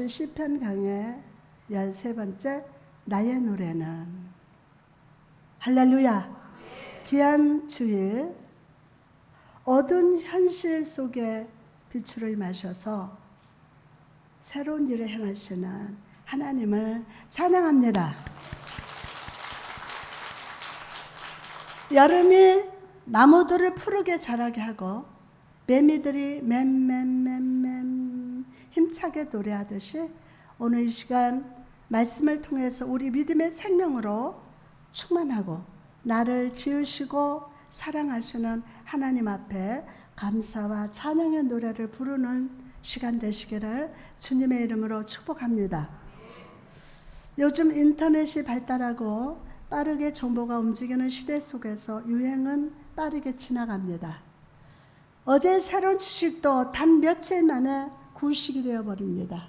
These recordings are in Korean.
시편 강의 13번째 나의 노래는. 할렐루야. 귀한 주일, 어두운 현실 속에 빛을 마셔서 새로운 일을 행하시는 하나님을 찬양합니다. 여름이 나무들을 푸르게 자라게 하고 매미들이 맴 힘차게 노래하듯이 오늘 이 시간 말씀을 통해서 우리 믿음의 생명으로 충만하고 나를 지으시고 사랑하시는 하나님 앞에 감사와 찬양의 노래를 부르는 시간 되시기를 주님의 이름으로 축복합니다. 요즘 인터넷이 발달하고 빠르게 정보가 움직이는 시대 속에서 유행은 빠르게 지나갑니다. 어제 새로운 지식도 단 며칠 만에 구식이 되어버립니다.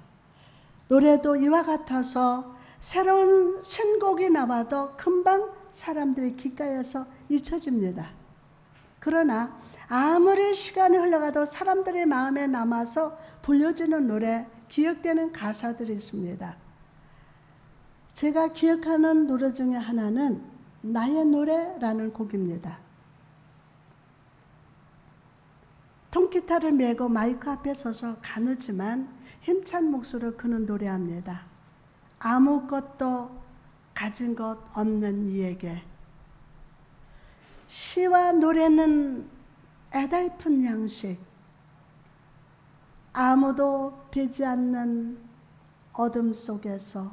노래도 이와 같아서 새로운 신곡이 나와도 금방 사람들의 귓가에서 잊혀집니다. 그러나 아무리 시간이 흘러가도 사람들의 마음에 남아서 불려지는 노래, 기억되는 가사들이 있습니다. 제가 기억하는 노래 중에 하나는 나의 노래라는 곡입니다. 통기타를 메고 마이크 앞에 서서 가늘지만 힘찬 목소리로 그는 노래합니다. 아무것도 가진 것 없는 이에게. 시와 노래는 애달픈 양식, 아무도 배지 않는 어둠 속에서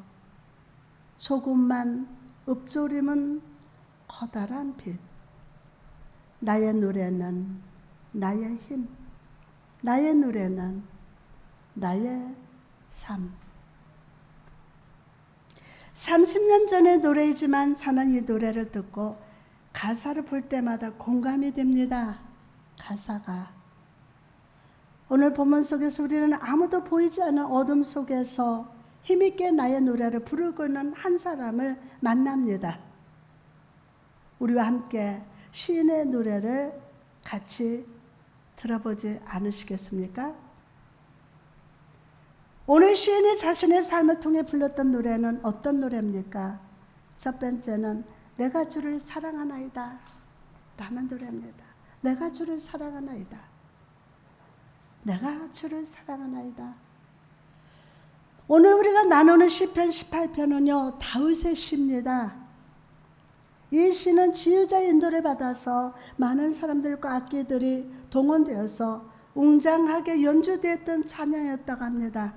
조금만 읊조림은 커다란 빛. 나의 노래는 나의 힘, 나의 노래는 나의 삶. 30년 전의 노래이지만 저는 이 노래를 듣고 가사를 볼 때마다 공감이 됩니다. 가사가. 오늘 본문 속에서 우리는 아무도 보이지 않는 어둠 속에서 힘있게 나의 노래를 부르고 있는 한 사람을 만납니다. 우리와 함께 시인의 노래를 같이 들어보지 않으시겠습니까? 오늘 시인이 자신의 삶을 통해 불렀던 노래는 어떤 노래입니까? 첫 번째는 내가 주를 사랑하나이다 라는 노래입니다. 내가 주를 사랑하나이다. 내가 주를 사랑하나이다. 오늘 우리가 나누는 시편 18편은요 다윗의 시입니다. 이 시는 지휘자의 인도를 받아서 많은 사람들과 악기들이 동원되어서 웅장하게 연주되었던 찬양이었다고 합니다.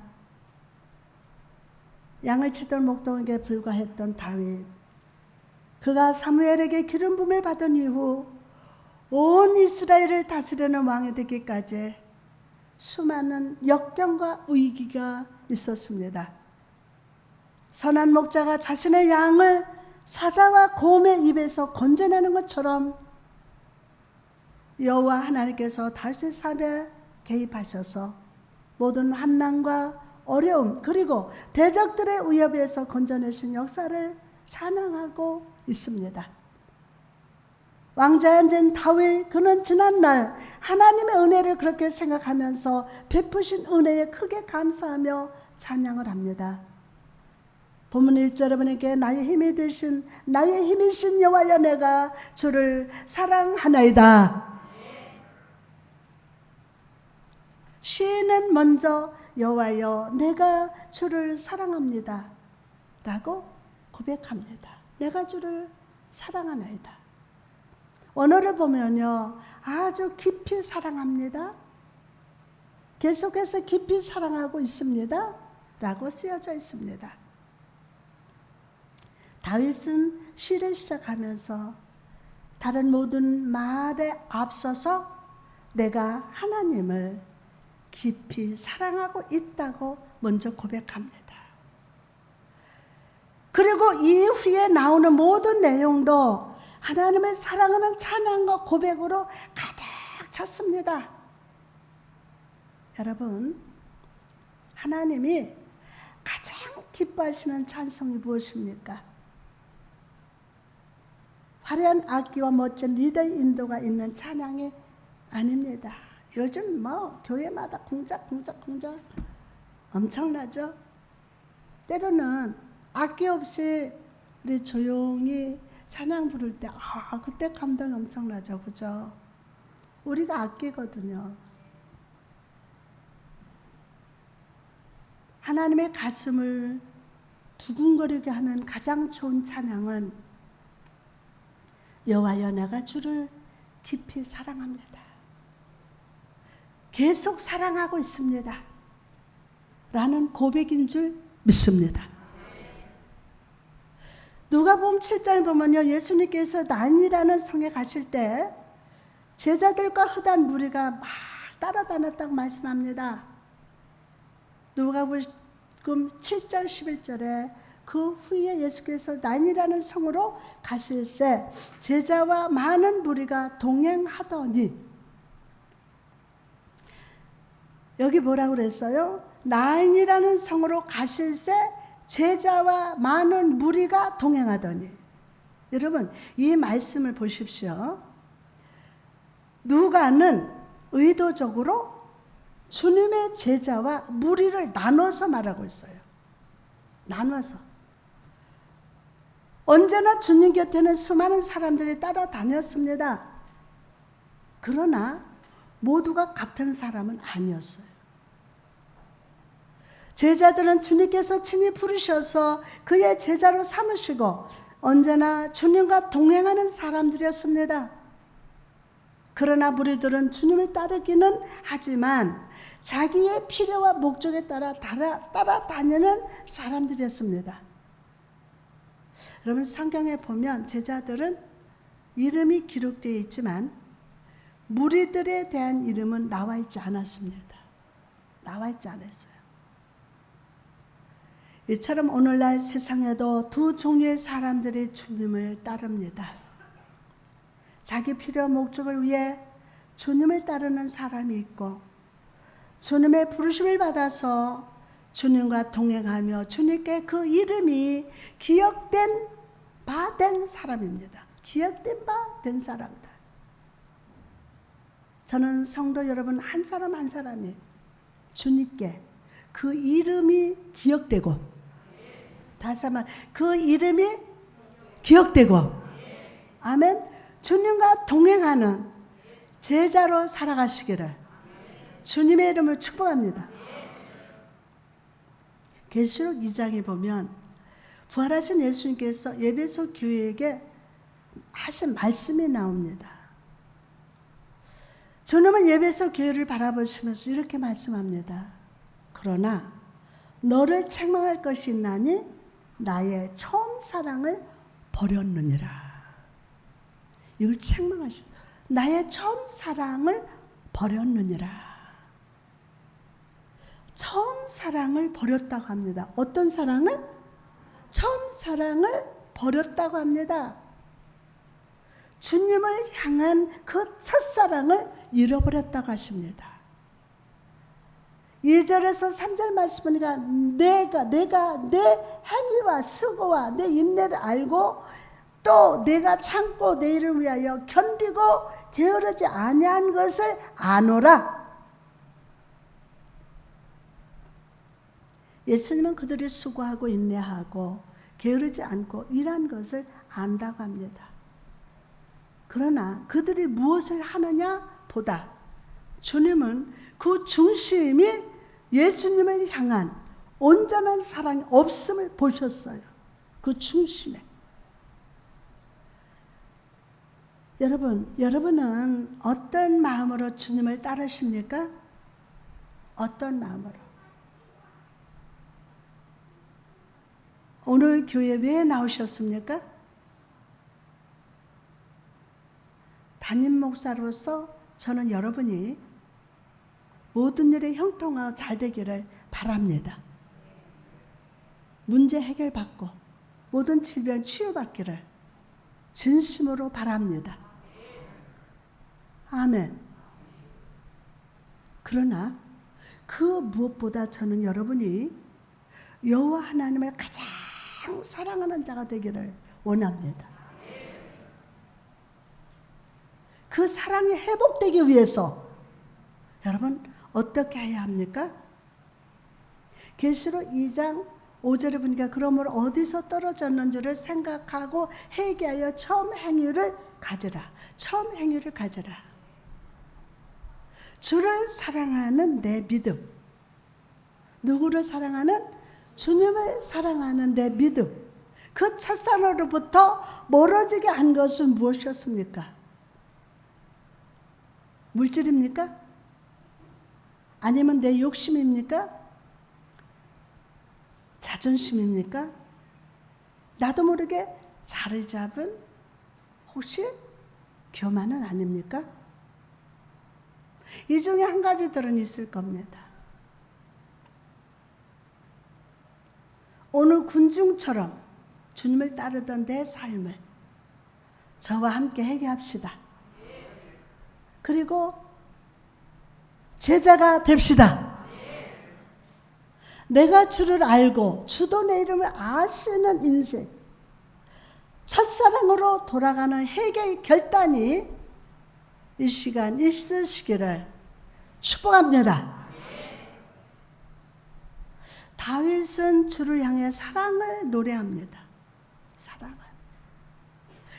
양을 치던 목동에게 불과했던 다윗, 그가 사무엘에게 기름 부음을 받은 이후 온 이스라엘을 다스리는 왕이 되기까지 수많은 역경과 위기가 있었습니다. 선한 목자가 자신의 양을 사자와 곰의 입에서 건져내는 것처럼 여호와 하나님께서 다윗의 삶에 개입하셔서 모든 환난과 어려움 그리고 대적들의 위협에서 건져내신 역사를 찬양하고 있습니다. 왕자에 앉은 다윗, 그는 지난날 하나님의 은혜를 그렇게 생각하면서 베푸신 은혜에 크게 감사하며 찬양을 합니다. 본문 1절 여러분에게 나의 힘이 되신 나의 힘이신 여호와여 내가 주를 사랑하나이다. 시인은 먼저 여호와여 내가 주를 사랑합니다 라고 고백합니다. 내가 주를 사랑하나이다. 원어를 보면요 아주 깊이 사랑합니다, 계속해서 깊이 사랑하고 있습니다 라고 쓰여져 있습니다. 다윗은 시를 시작하면서 다른 모든 말에 앞서서 내가 하나님을 깊이 사랑하고 있다고 먼저 고백합니다. 그리고 이후에 나오는 모든 내용도 하나님을 사랑하는 찬양과 고백으로 가득 찼습니다. 여러분, 하나님이 가장 기뻐하시는 찬송이 무엇입니까? 화려한 악기와 멋진 리더의 인도가 있는 찬양이 아닙니다. 요즘 교회마다 공작 엄청나죠? 때로는 악기 없이 우리 조용히 찬양 부를 때 그때 감동이 엄청나죠. 그죠? 우리가 악기거든요. 하나님의 가슴을 두근거리게 하는 가장 좋은 찬양은 여호와여 내가 주를 깊이 사랑합니다. 계속 사랑하고 있습니다. 라는 고백인 줄 믿습니다. 누가복음 7장에 보면요, 예수님께서 나인이라는 성에 가실 때 제자들과 흩한 무리가 막 따라다녔다고 말씀합니다. 누가복음 7장 11절에 그 후에 예수께서 나인이라는 성으로 가실새 제자와 많은 무리가 동행하더니, 여기 뭐라고 그랬어요? 나인이라는 성으로 가실새 제자와 많은 무리가 동행하더니. 여러분, 이 말씀을 보십시오. 누가는 의도적으로 주님의 제자와 무리를 나눠서 말하고 있어요. 나눠서. 언제나 주님 곁에는 수많은 사람들이 따라다녔습니다. 그러나 모두가 같은 사람은 아니었어요. 제자들은 주님께서 친히 부르셔서 그의 제자로 삼으시고 언제나 주님과 동행하는 사람들이었습니다. 그러나 무리들은 주님을 따르기는 하지만 자기의 필요와 목적에 따라 따라다니는 사람들이었습니다. 여러분, 성경에 보면 제자들은 이름이 기록되어 있지만 무리들에 대한 이름은 나와 있지 않았습니다. 나와 있지 않았어요. 이처럼 오늘날 세상에도 두 종류의 사람들이 주님을 따릅니다. 자기 필요 목적을 위해 주님을 따르는 사람이 있고, 주님의 부르심을 받아서 주님과 동행하며 주님께 그 이름이 기억된 바 된 사람입니다. 기억된 바 된 사람들. 저는 성도 여러분 한 사람 한 사람이 주님께 그 이름이 기억되고, 다시 한번 그 이름이 기억되고, 아멘. 주님과 동행하는 제자로 살아가시기를 주님의 이름으로 축복합니다. 계시록 2장에 보면 부활하신 예수님께서 에베소 교회에게 하신 말씀이 나옵니다. 주님은 에베소 교회를 바라보시면서 이렇게 말씀합니다. 그러나 너를 책망할 것이 있나니 나의 처음 사랑을 버렸느니라. 이걸 책망하시오. 나의 처음 사랑을 버렸느니라. 처음 사랑을 버렸다고 합니다. 어떤 사랑을? 처음 사랑을 버렸다고 합니다. 주님을 향한 그 첫사랑을 잃어버렸다고 하십니다. 2절에서 3절 말씀 보니까 내가 내 행위와 수고와 내 인내를 알고 또 내가 참고 내 일을 위하여 견디고 게으르지 아니한 것을 아노라. 예수님은 그들이 수고하고 인내하고 게으르지 않고 일한 것을 안다고 합니다. 그러나 그들이 무엇을 하느냐 보다 주님은 그 중심이 예수님을 향한 온전한 사랑이 없음을 보셨어요. 그 중심에. 여러분은 어떤 마음으로 주님을 따르십니까? 어떤 마음으로? 오늘 교회 왜 나오셨습니까? 담임 목사로서 저는 여러분이 모든 일에 형통하고 잘 되기를 바랍니다. 문제 해결받고 모든 질병 치유받기를 진심으로 바랍니다. 아멘. 그러나 그 무엇보다 저는 여러분이 여호와 하나님을 가장 사랑하는 자가 되기를 원합니다. 그 사랑이 회복되기 위해서 여러분 어떻게 해야 합니까? 계시록 2장 5절에 보니까 그러므로 어디서 떨어졌는지를 생각하고 회개하여 처음 행위를 가져라. 처음 행위를 가져라. 주를 사랑하는 내 믿음. 누구를 사랑하는? 주님을 사랑하는 내 믿음. 그 첫사랑으로부터 멀어지게 한 것은 무엇이었습니까? 물질입니까? 아니면 내 욕심입니까? 자존심입니까? 나도 모르게 자리 잡은 혹시 교만은 아닙니까? 이 중에 한 가지들은 있을 겁니다. 오늘 군중처럼 주님을 따르던 내 삶을 저와 함께 회개합시다. 그리고 제자가 됩시다. 내가 주를 알고 주도 내 이름을 아시는 인생, 첫사랑으로 돌아가는 회개의 결단이 이 시간 있으시기를 축복합니다. 다윗은 주를 향해 사랑을 노래합니다. 사랑을.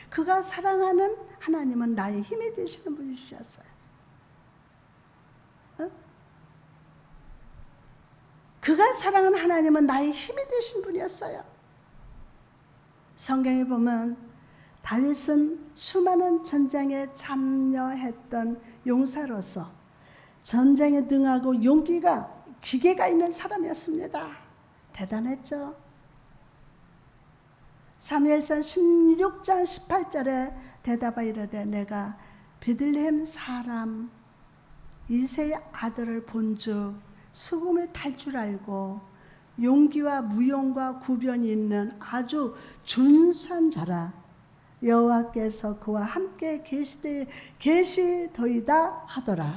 그가 사랑하는 하나님은 나의 힘이 되시는 분이셨어요. 그가 사랑하는 하나님은 나의 힘이 되신 분이었어요. 성경에 보면 다윗은 수많은 전쟁에 참여했던 용사로서 전쟁에 능하고 용기가 기계가 있는 사람이었습니다. 대단했죠. 사무엘상 16장 18절에 대답하 이르되 내가 베들레헴 사람 이새의 아들을 본즉 수금을 탈 줄 알고 용기와 무용과 구변이 있는 아주 준수한 자라. 여호와께서 그와 함께 계시더이다 하더라.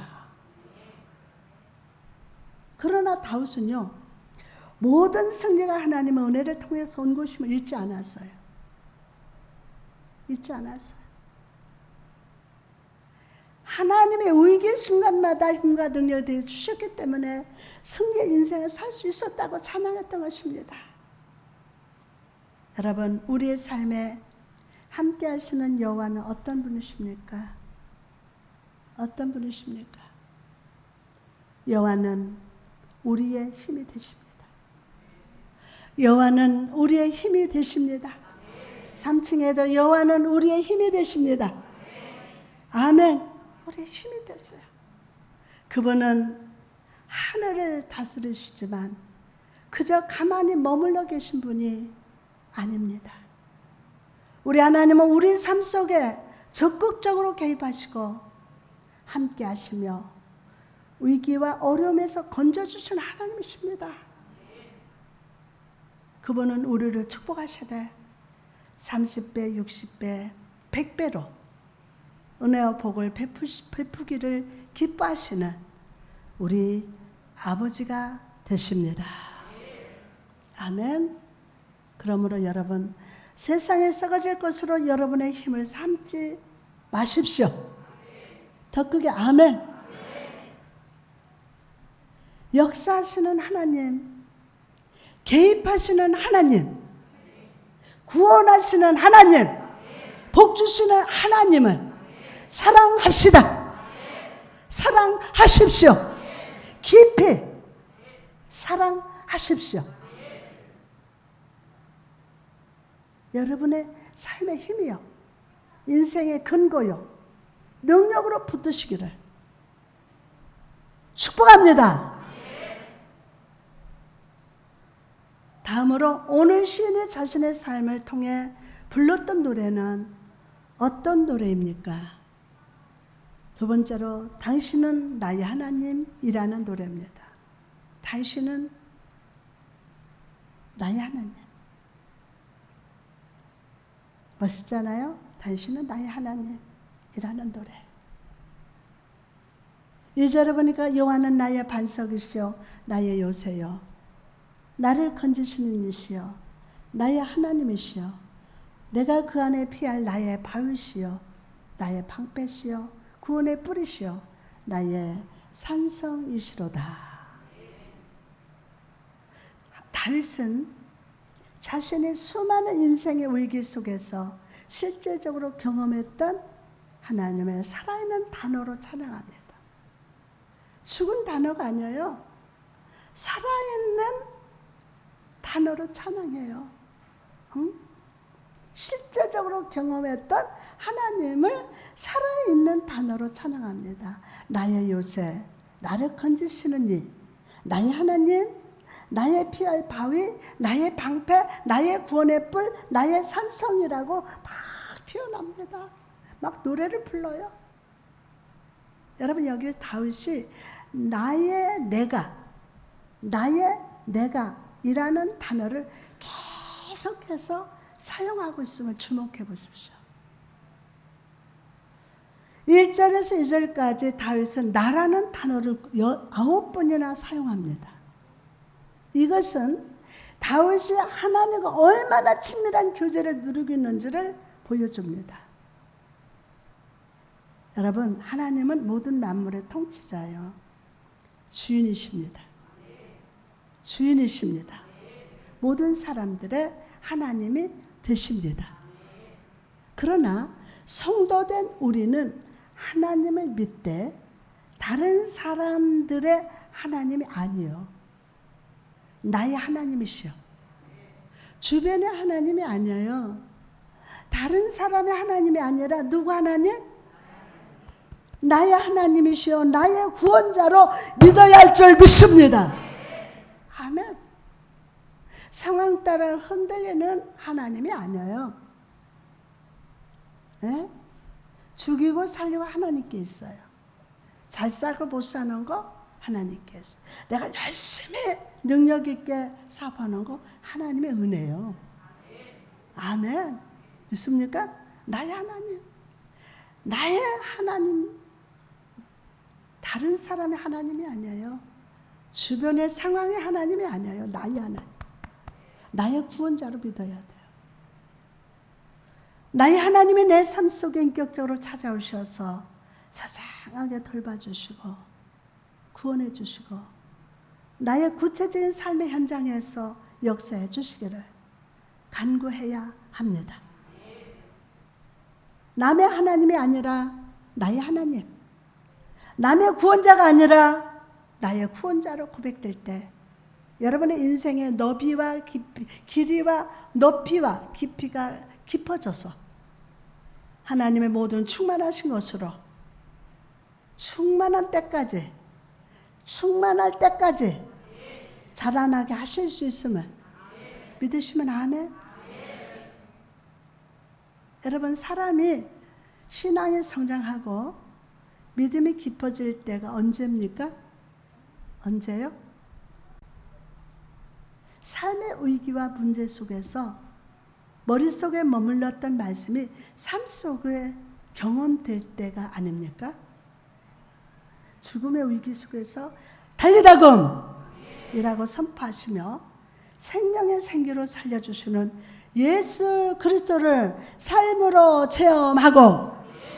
그러나 다윗은요, 모든 승리가 하나님의 은혜를 통해서 온 것임을 잊지 않았어요. 잊지 않았어요. 하나님의 위기 순간마다 힘과 능력을 주셨기 때문에 승리의 인생을 살 수 있었다고 찬양했던 것입니다. 여러분, 우리의 삶에 함께 하시는 여호와는 어떤 분이십니까? 어떤 분이십니까? 여호와는 우리의 힘이 되십니다. 여호와는 우리의 힘이 되십니다. 3층에도 여호와는 우리의 힘이 되십니다. 아멘. 우리의 힘이 되세요. 그분은 하늘을 다스리시지만 그저 가만히 머물러 계신 분이 아닙니다. 우리 하나님은 우리 삶 속에 적극적으로 개입하시고 함께 하시며 위기와 어려움에서 건져주신 하나님이십니다. 그분은 우리를 축복하시되 30배, 60배, 100배로 은혜와 복을 베푸기를 기뻐하시는 우리 아버지가 되십니다. 아멘. 그러므로 여러분, 세상에 썩어질 것으로 여러분의 힘을 삼지 마십시오. 더 크게 아멘. 역사하시는 하나님, 개입하시는 하나님, 구원하시는 하나님, 복 주시는 하나님을 사랑합시다. 사랑하십시오. 깊이 사랑하십시오. 여러분의 삶의 힘이요, 인생의 근거요, 능력으로 붙드시기를 축복합니다. 다음으로 오늘 시인이 자신의 삶을 통해 불렀던 노래는 어떤 노래입니까? 두 번째로 당신은 나의 하나님이라는 노래입니다. 당신은 나의 하나님. 멋있잖아요? 당신은 나의 하나님이라는 노래. 2절에 보니까 여호와는 나의 반석이시요 나의 요새요 나를 건지시는 이시요 나의 하나님이시요 내가 그 안에 피할 나의 바위시요 나의 방패시요 구원의 뿌리시요 나의 산성이시로다. 다윗은 자신이 수많은 인생의 위기 속에서 실제적으로 경험했던 하나님의 살아있는 단어로 찬양합니다. 죽은 단어가 아니에요. 살아있는 단어로 찬양해요. 응? 실제적으로 경험했던 하나님을 살아있는 단어로 찬양합니다. 나의 요새, 나를 건지시는 이, 나의 하나님, 나의 피할 바위, 나의 방패, 나의 구원의 뿔, 나의 산성이라고 막 표현합니다. 막 노래를 불러요. 여러분, 여기 다윗이 나의 내가 이라는 단어를 계속해서 사용하고 있음을 주목해 보십시오. 1절에서 2절까지 다윗은 나라는 단어를 9번이나 사용합니다. 이것은 다윗이 하나님과 얼마나 친밀한 교제를 누리고 있는지를 보여줍니다. 여러분, 하나님은 모든 만물의 통치자예요. 주인이십니다. 주인이십니다. 모든 사람들의 하나님이 되십니다. 그러나 성도된 우리는 하나님을 믿되 다른 사람들의 하나님이 아니요, 나의 하나님이시여. 주변의 하나님이 아니에요. 다른 사람의 하나님이 아니라 누구 하나님? 나의 하나님이시여, 나의 구원자로 믿어야 할 줄 믿습니다. 아멘. 상황 따라 흔들리는 하나님이 아니에요. 네? 죽이고 살리고 하나님께 있어요. 잘 살고 못 사는 거 하나님께 있어요. 내가 열심히 능력 있게 사업하는 거 하나님의 은혜예요. 아멘. 믿습니까? 나의 하나님. 나의 하나님. 다른 사람의 하나님이 아니에요. 주변의 상황의 하나님이 아니에요. 나의 하나님. 나의 구원자로 믿어야 돼요. 나의 하나님이 내 삶 속에 인격적으로 찾아오셔서 자상하게 돌봐주시고 구원해 주시고 나의 구체적인 삶의 현장에서 역사해 주시기를 간구해야 합니다. 남의 하나님이 아니라 나의 하나님, 남의 구원자가 아니라 나의 구원자로 고백될 때 여러분의 인생의 너비와 깊이, 길이와 높이와 깊이가 깊어져서 하나님의 모든 충만하신 것으로 충만할 때까지 자라나게 하실 수 있음을 믿으시면 아멘. 여러분, 사람이 신앙이 성장하고 믿음이 깊어질 때가 언제입니까? 언제요? 삶의 위기와 문제 속에서 머릿속에 머물렀던 말씀이 삶 속에 경험될 때가 아닙니까? 죽음의 위기 속에서 달리다금 이라고 선포하시며 생명의 생기로 살려주시는 예수 그리스도를 삶으로 체험하고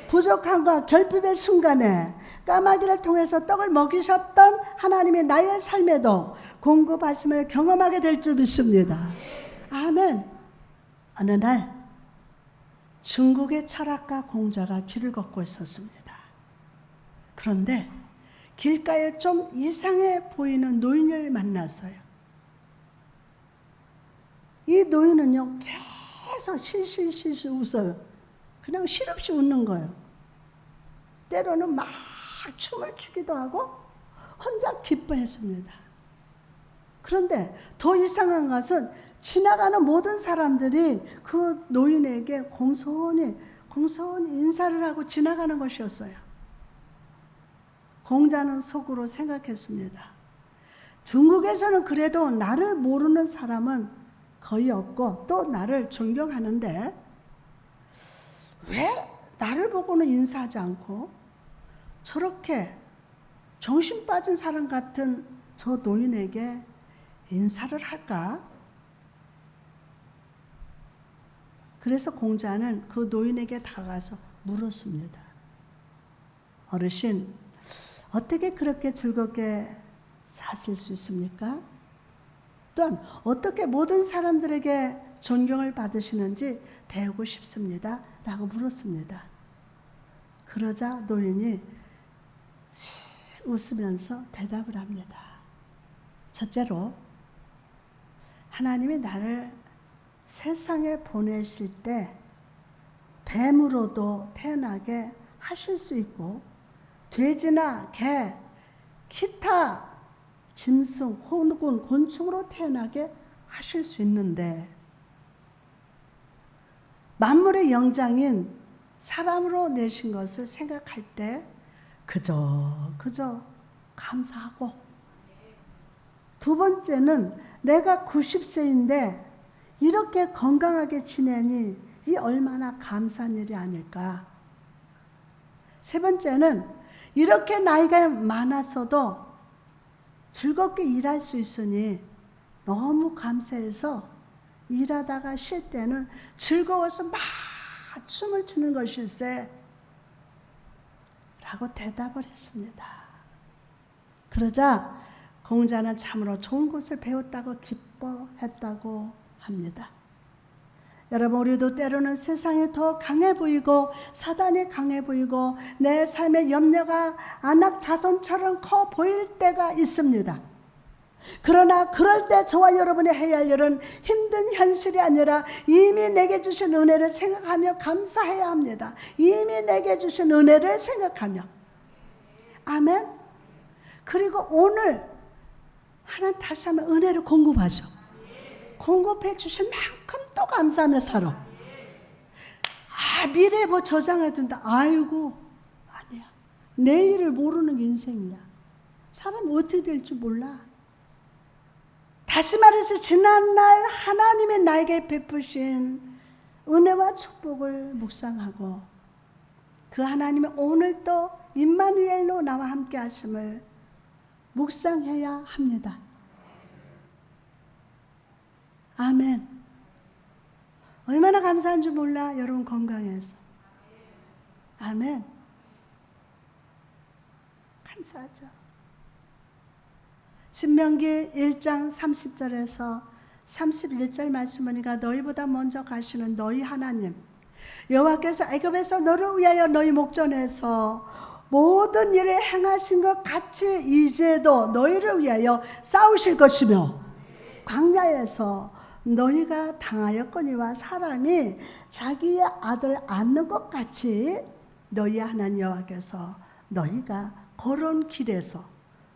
부족함과 결핍의 순간에 까마귀를 통해서 떡을 먹이셨던 하나님의 나의 삶에도 공급하심을 경험하게 될 줄 믿습니다. 아멘. 어느 날 중국의 철학가 공자가 길을 걷고 있었습니다. 그런데 길가에 좀 이상해 보이는 노인을 만났어요. 이 노인은요, 계속 실실실실 웃어요. 그냥 실없이 웃는 거예요. 때로는 막 춤을 추기도 하고 혼자 기뻐했습니다. 그런데 더 이상한 것은 지나가는 모든 사람들이 그 노인에게 공손히 인사를 하고 지나가는 것이었어요. 공자는 속으로 생각했습니다. 중국에서는 그래도 나를 모르는 사람은 거의 없고 또 나를 존경하는데 왜 나를 보고는 인사하지 않고 저렇게 정신 빠진 사람 같은 저 노인에게 인사를 할까? 그래서 공자는 그 노인에게 다가가서 물었습니다. 어르신, 어떻게 그렇게 즐겁게 사실 수 있습니까? 또한 어떻게 모든 사람들에게 존경을 받으시는지 배우고 싶습니다. 라고 물었습니다. 그러자 노인이 웃으면서 대답을 합니다. 첫째로, 하나님이 나를 세상에 보내실 때 뱀으로도 태어나게 하실 수 있고, 돼지나 개, 기타 짐승 혹은 곤충으로 태어나게 하실 수 있는데, 만물의 영장인 사람으로 내신 것을 생각할 때 그저 감사하고, 두 번째는 내가 90세인데 이렇게 건강하게 지내니 이 얼마나 감사한 일이 아닐까. 세 번째는 이렇게 나이가 많아서도 즐겁게 일할 수 있으니 너무 감사해서 일하다가 쉴 때는 즐거워서 막 춤을 추는 것일세 라고 대답을 했습니다. 그러자 공자는 참으로 좋은 것을 배웠다고 기뻐했다고 합니다. 여러분, 우리도 때로는 세상이 더 강해 보이고 사단이 강해 보이고 내 삶의 염려가 안악 자손처럼 커 보일 때가 있습니다. 그러나 그럴 때 저와 여러분이 해야 할 일은 힘든 현실이 아니라 이미 내게 주신 은혜를 생각하며 감사해야 합니다. 이미 내게 주신 은혜를 생각하며. 아멘. 그리고 오늘 하나님 다시 한번 은혜를 공급하죠. 공급해 주신 만큼 또 감사하며 살아. 미래에 뭐 저장해 둔다. 아이고, 아니야. 내일을 모르는 인생이야. 사람 어떻게 될지 몰라. 다시 말해서 지난날 하나님의 나에게 베푸신 은혜와 축복을 묵상하고 그 하나님의 오늘 또 임마누엘로 나와 함께 하심을 묵상해야 합니다. 아멘. 얼마나 감사한 줄 몰라. 여러분 건강해서. 아멘. 감사하죠. 신명기 1장 30절에서 31절 말씀 보니까 너희보다 먼저 가시는 너희 하나님 여호와께서 애굽에서 너를 위하여 너희 목전에서 모든 일을 행하신 것 같이 이제도 너희를 위하여 싸우실 것이며 광야에서 너희가 당하였거니와 사람이 자기의 아들 낳는 것 같이 너희 하나님 여호와께서 너희가 걸어온 길에서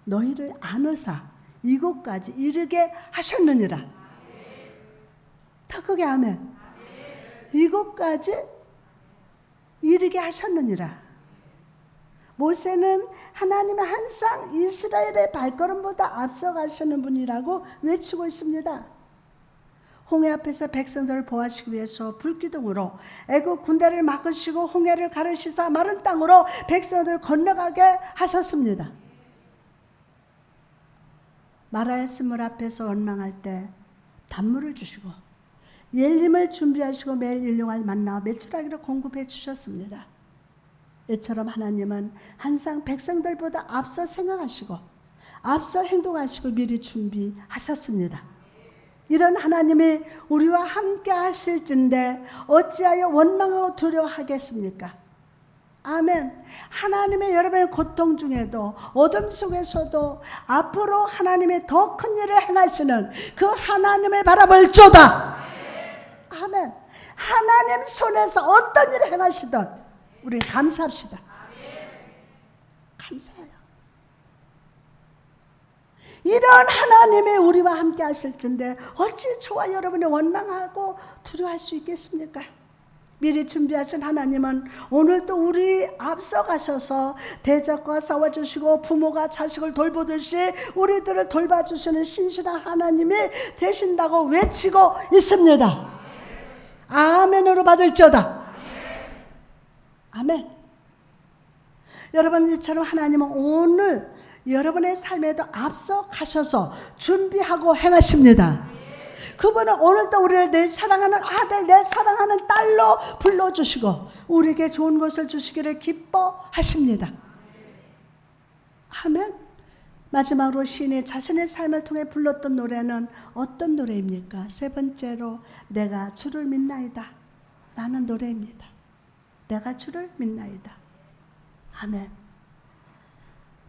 너희를 안으사 이곳까지 이르게 하셨느니라. 더 크게 아멘. 이곳까지 이르게 하셨느니라. 모세는 하나님의 항상 이스라엘의 발걸음보다 앞서가시는 분이라고 외치고 있습니다. 홍해 앞에서 백성들을 보호하시기 위해서 불기둥으로 애굽 군대를 막으시고 홍해를 가르시사 마른 땅으로 백성들을 건너가게 하셨습니다. 마라의 스물 앞에서 원망할 때 단물을 주시고 예림을 준비하시고 매일 일용할 만나와 메추라기를 공급해 주셨습니다. 이처럼 하나님은 항상 백성들보다 앞서 생각하시고 앞서 행동하시고 미리 준비하셨습니다. 이런 하나님이 우리와 함께 하실진데 어찌하여 원망하고 두려워하겠습니까? 아멘. 하나님의 여러분의 고통 중에도 어둠 속에서도 앞으로 하나님의 더 큰 일을 행하시는 그 하나님을 바라볼지어다. 아멘. 하나님 손에서 어떤 일을 행하시든 우리는 감사합시다. 감사해요. 이런 하나님이 우리와 함께 하실 텐데 어찌 저와 여러분이 원망하고 두려워할 수 있겠습니까? 미리 준비하신 하나님은 오늘도 우리 앞서가셔서 대적과 싸워주시고 부모가 자식을 돌보듯이 우리들을 돌봐주시는 신실한 하나님이 되신다고 외치고 있습니다. 아멘으로 받을지어다. 아멘. 여러분, 이처럼 하나님은 오늘 여러분의 삶에도 앞서 가셔서 준비하고 행하십니다. 그분은 오늘도 우리를 내 사랑하는 아들, 내 사랑하는 딸로 불러주시고 우리에게 좋은 것을 주시기를 기뻐하십니다. 아멘. 마지막으로 시인이 자신의 삶을 통해 불렀던 노래는 어떤 노래입니까? 세 번째로 내가 주를 믿나이다 라는 노래입니다. 내가 주를 믿나이다. 아멘.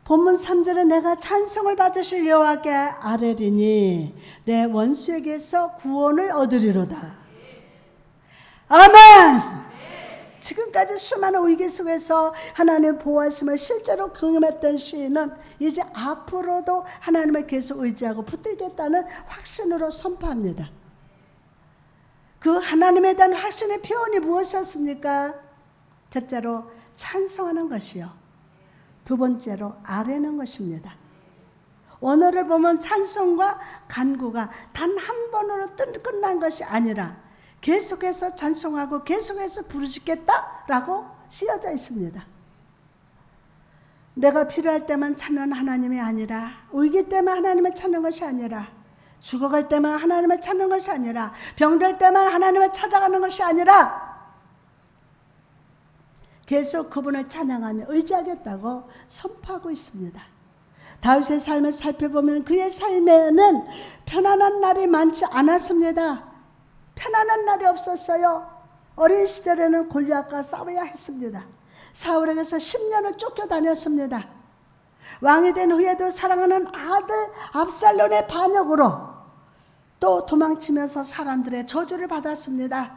본문 3절에 내가 찬송을 받으실 여호와께 아뢰리니 내 원수에게서 구원을 얻으리로다. 아멘. 지금까지 수많은 위기 속에서 하나님의 보호하심을 실제로 경험했던 시인은 이제 앞으로도 하나님을 계속 의지하고 붙들겠다는 확신으로 선포합니다. 그 하나님에 대한 확신의 표현이 무엇이었습니까? 첫째로 찬송하는 것이요. 두 번째로 아뢰는 것입니다. 원어를 보면 찬송과 간구가 단 한 번으로 끝난 것이 아니라 계속해서 찬송하고 계속해서 부르짖겠다라고 쓰여져 있습니다. 내가 필요할 때만 찾는 하나님이 아니라, 위기 때만 하나님을 찾는 것이 아니라, 죽어갈 때만 하나님을 찾는 것이 아니라, 병들 때만 하나님을 찾아가는 것이 아니라 계속 그분을 찬양하며 의지하겠다고 선포하고 있습니다. 다윗의 삶을 살펴보면 그의 삶에는 편안한 날이 많지 않았습니다. 편안한 날이 없었어요. 어린 시절에는 골리앗과 싸워야 했습니다. 사울에게서 10년을 쫓겨다녔습니다. 왕이 된 후에도 사랑하는 아들 압살롬의 반역으로 또 도망치면서 사람들의 저주를 받았습니다.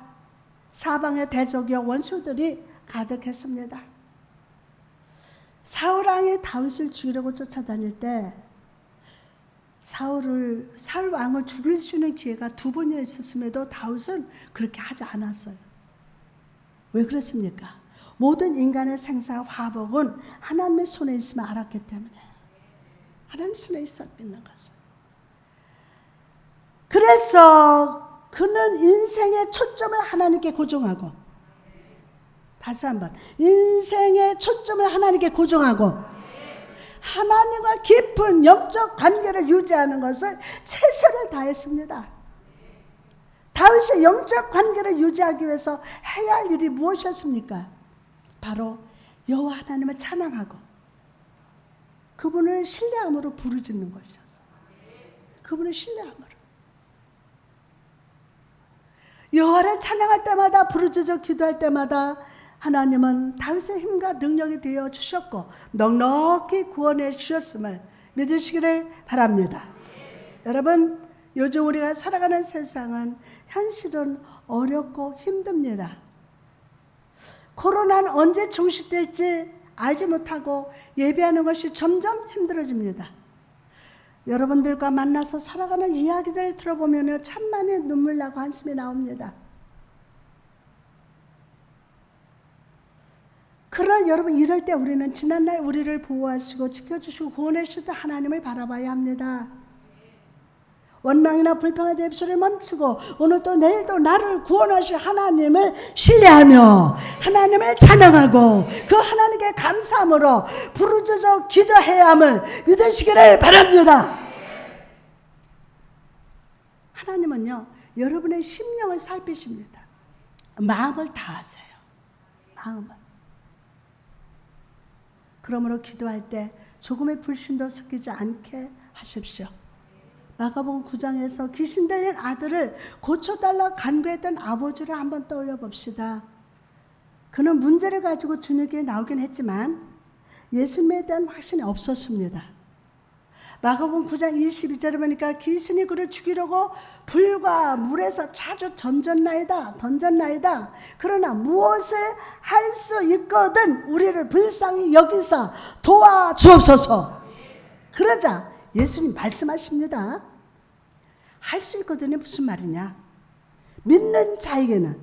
사방에 대적이요 원수들이 가득했습니다. 사울 왕이 다윗을 죽이려고 쫓아다닐 때 사울 왕을 죽일 수 있는 기회가 두 번이나 있었음에도 다윗은 그렇게 하지 않았어요. 왜 그렇습니까? 모든 인간의 생사 화복은 하나님의 손에 있음을 알았기 때문에, 하나님 손에 있는 것을. 그래서 그는 인생의 초점을 하나님께 고정하고, 다시 한번 인생의 초점을 하나님께 고정하고 하나님과 깊은 영적 관계를 유지하는 것을 최선을 다했습니다. 다윗의 영적 관계를 유지하기 위해서 해야 할 일이 무엇이었습니까? 바로 여호와 하나님을 찬양하고 그분을 신뢰함으로 부르짖는 것이었어요. 그분을 신뢰함으로. 여호와를 찬양할 때마다, 부르짖어 기도할 때마다 하나님은 다윗의 힘과 능력이 되어 주셨고 넉넉히 구원해 주셨음을 믿으시기를 바랍니다. 여러분, 요즘 우리가 살아가는 세상은 현실은 어렵고 힘듭니다. 코로나는 언제 종식될지 알지 못하고 예배하는 것이 점점 힘들어집니다. 여러분들과 만나서 살아가는 이야기들을 들어보면 참 많이 눈물 나고 한숨이 나옵니다. 그러나 여러분, 이럴 때 우리는 지난날 우리를 보호하시고 지켜주시고 구원해 주셨던 하나님을 바라봐야 합니다. 원망이나 불평의 입술을 멈추고 오늘도 내일도 나를 구원하실 하나님을 신뢰하며 하나님을 찬양하고 그 하나님께 감사함으로 부르짖어 기도해야 함을 믿으시기를 바랍니다. 하나님은요, 여러분의 심령을 살피십니다. 마음을 다하세요. 마음을. 그러므로 기도할 때 조금의 불신도 섞이지 않게 하십시오. 마가복음 9장에서 귀신 들린 아들을 고쳐달라 간구했던 아버지를 한번 떠올려 봅시다. 그는 문제를 가지고 주님께 나오긴 했지만 예수님에 대한 확신이 없었습니다. 마가복음 9장 22절에 보니까 귀신이 그를 죽이려고 불과 물에서 자주 던졌나이다. 그러나 무엇을 할 수 있거든 우리를 불쌍히 여기서 도와주옵소서. 그러자 예수님 말씀하십니다. 할 수 있거든이 무슨 말이냐? 믿는 자에게는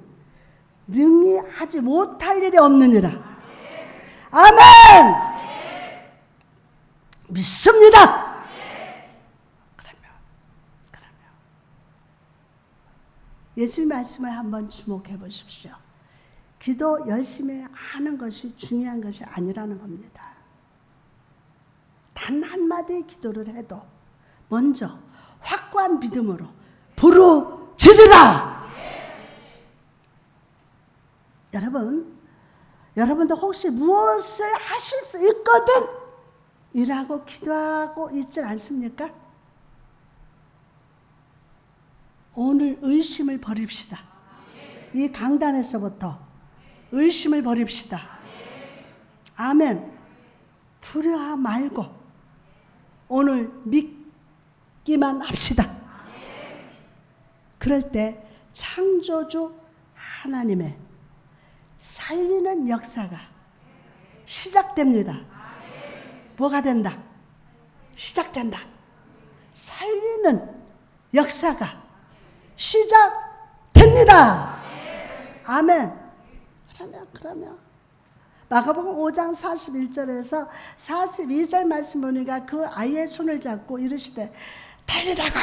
능히 하지 못할 일이 없느니라. 아멘! 믿습니다. 예수님 말씀을 한번 주목해 보십시오. 기도 열심히 하는 것이 중요한 것이 아니라는 겁니다. 단 한마디 기도를 해도 먼저 확고한 믿음으로 부르짖으라. 여러분도 혹시 무엇을 하실 수 있거든 일하고 기도하고 있지 않습니까? 오늘 의심을 버립시다. 이 강단에서부터 의심을 버립시다. 아멘. 두려워 말고 오늘 믿기만 합시다. 그럴 때 창조주 하나님의 살리는 역사가 시작됩니다. 뭐가 된다? 시작된다. 살리는 역사가 시작됩니다. 아멘. 그러면 마가복음 5장 41절에서 42절 말씀 보니까 그 아이의 손을 잡고 이르시되 달리다가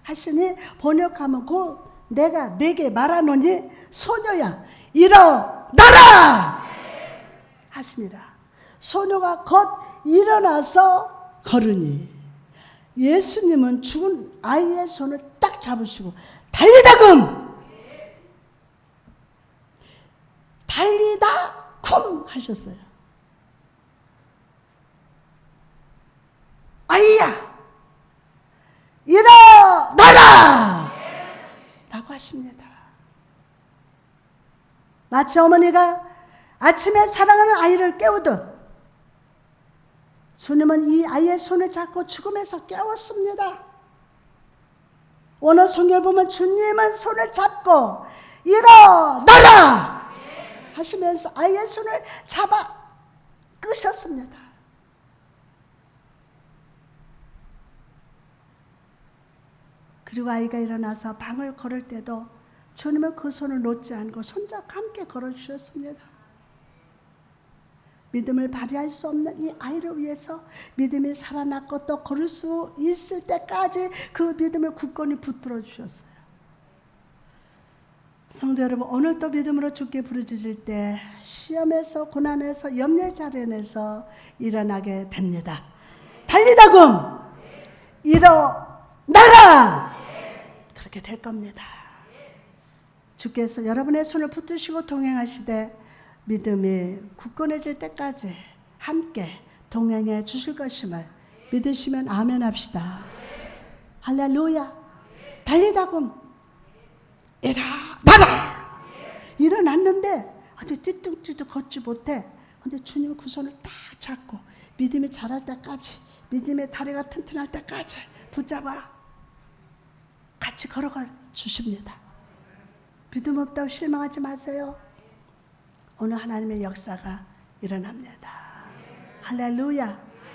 하시니 번역하면 곧 내가 네게 말하노니 소녀야 일어나라 하십니다. 소녀가 곧 일어나서 걸으니 예수님은 죽은 아이의 손을 딱 잡으시고 달리다금 달리다 쿵 하셨어요. 아이야 일어나라 라고 하십니다. 마치 어머니가 아침에 사랑하는 아이를 깨우듯 주님은 이 아이의 손을 잡고 죽음에서 깨웠습니다. 오늘 성경을 보면 주님은 손을 잡고 일어나라 하시면서 아이의 손을 잡아 끄셨습니다. 그리고 아이가 일어나서 방을 걸을 때도 주님은 그 손을 놓지 않고 손잡고 함께 걸어주셨습니다. 믿음을 발휘할 수 없는 이 아이를 위해서 믿음이 살아났고 또 걸을 수 있을 때까지 그 믿음을 굳건히 붙들어 주셨어요. 성도 여러분, 오늘 또 믿음으로 주께 부르짖을 때 시험에서 고난에서 염려의 자련에서 일어나게 됩니다. 달리다금 일어나라 그렇게 될 겁니다. 주께서 여러분의 손을 붙드시고 동행하시되 믿음이 굳건해질 때까지 함께 동행해 주실 것임을 믿으시면 아멘 합시다. 할렐루야. 달리다금 일어나라. 일어났는데 아주 띠뚱띠뚱 걷지 못해. 근데 주님은 그 손을 딱 잡고 믿음이 자랄 때까지, 믿음의 다리가 튼튼할 때까지 붙잡아 같이 걸어가 주십니다. 믿음 없다고 실망하지 마세요. 오늘 하나님의 역사가 일어납니다. 할렐루야.